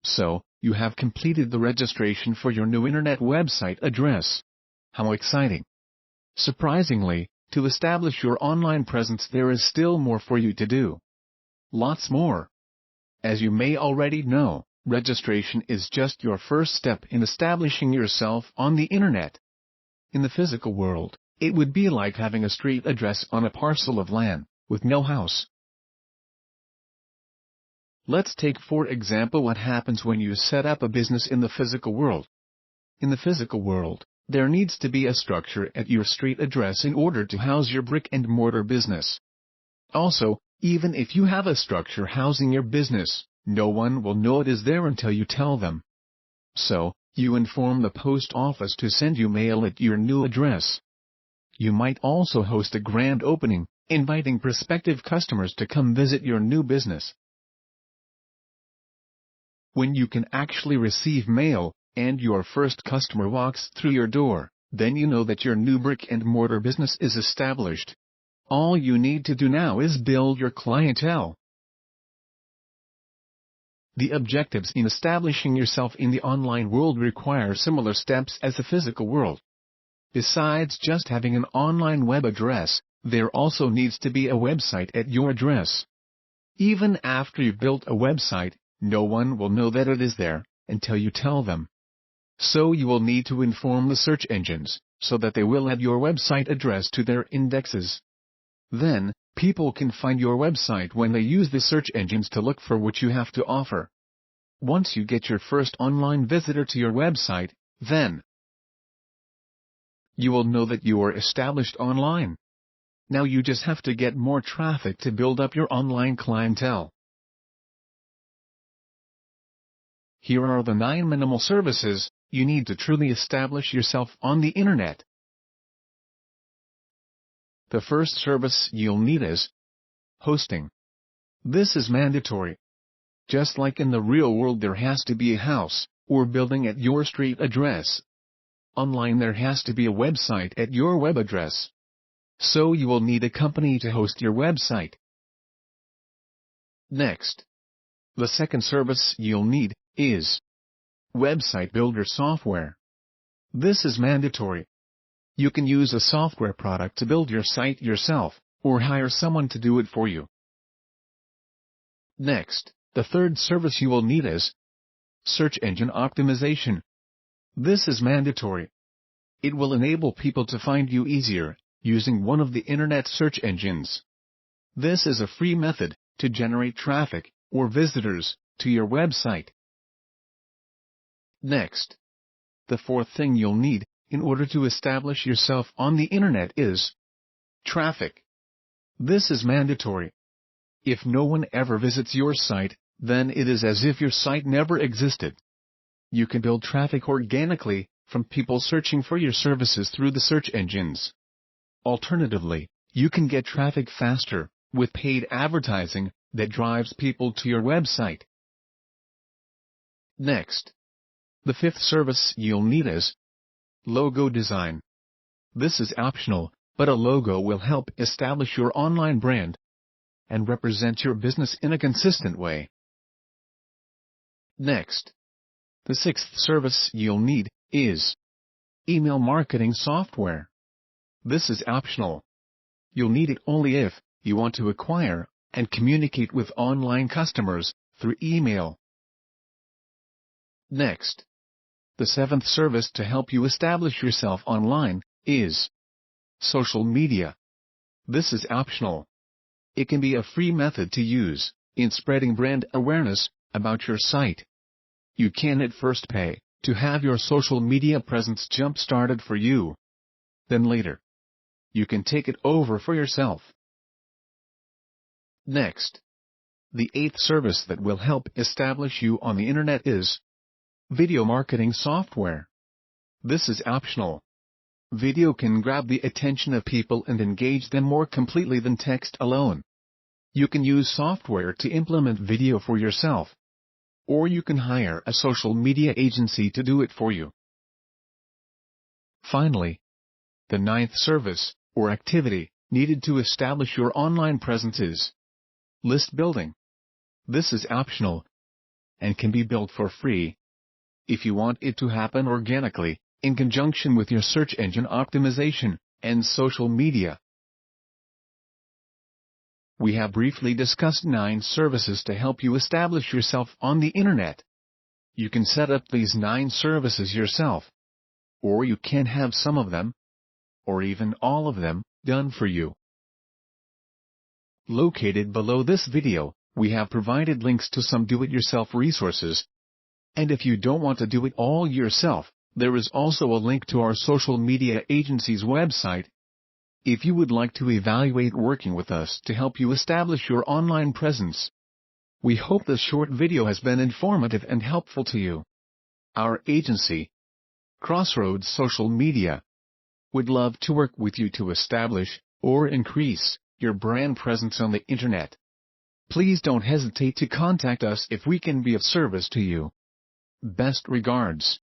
So, you have completed the registration for your new internet website address. How exciting! Surprisingly, to establish your online presence there is still more for you to do. Lots more. As you may already know, registration is just your first step in establishing yourself on the internet. In the physical world, it would be like having a street address on a parcel of land, with no house. Let's take for example what happens when you set up a business in the physical world. In the physical world, there needs to be a structure at your street address in order to house your brick-and-mortar business. Also, even if you have a structure housing your business, no one will know it is there until you tell them. So, you inform the post office to send you mail at your new address. You might also host a grand opening, inviting prospective customers to come visit your new business. When you can actually receive mail, and your first customer walks through your door, then you know that your new brick-and-mortar business is established. All you need to do now is build your clientele. The objectives in establishing yourself in the online world require similar steps as the physical world. Besides just having an online web address, there also needs to be a website at your address. Even after you've built a website, no one will know that it is there until you tell them. So you will need to inform the search engines, so that they will add your website address to their indexes. Then, people can find your website when they use the search engines to look for what you have to offer. Once you get your first online visitor to your website, then you will know that you are established online. Now you just have to get more traffic to build up your online clientele. Here are the 9 minimal services you need to truly establish yourself on the internet. The first service you'll need is hosting. This is mandatory. Just like in the real world there has to be a house or building at your street address, online there has to be a website at your web address. So you will need a company to host your website. Next, the second service you'll need is website builder software. This is mandatory. You can use a software product to build your site yourself, or hire someone to do it for you. Next, the third service you will need is search engine optimization. This is mandatory. It will enable people to find you easier, using one of the internet search engines. This is a free method to generate traffic or visitors to your website. Next, the fourth thing you'll need in order to establish yourself on the internet is traffic. This is mandatory. If no one ever visits your site, then it is as if your site never existed. You can build traffic organically from people searching for your services through the search engines. Alternatively, you can get traffic faster with paid advertising that drives people to your website. Next, the fifth service you'll need is logo design. This is optional, but a logo will help establish your online brand and represent your business in a consistent way. Next, the sixth service you'll need is email marketing software. This is optional. You'll need it only if you want to acquire and communicate with online customers through email. Next, the seventh service to help you establish yourself online is social media. This is optional. It can be a free method to use in spreading brand awareness about your site. You can at first pay to have your social media presence jump-started for you. Then later, you can take it over for yourself. Next, the eighth service that will help establish you on the internet is video marketing software. This is optional. Video can grab the attention of people and engage them more completely than text alone. You can use software to implement video for yourself, or you can hire a social media agency to do it for you. Finally, the ninth service or activity needed to establish your online presence is list building. This is optional. and can be built for free. If you want it to happen organically, in conjunction with your search engine optimization and social media. We have briefly discussed 9 services to help you establish yourself on the internet. You can set up these 9 services yourself, or you can have some of them, or even all of them, done for you. Located below this video, we have provided links to some do-it-yourself resources. And if you don't want to do it all yourself, there is also a link to our social media agency's website. If you would like to evaluate working with us to help you establish your online presence, we hope this short video has been informative and helpful to you. Our agency, Crossroads Social Media, would love to work with you to establish or increase your brand presence on the internet. Please don't hesitate to contact us if we can be of service to you. Best regards.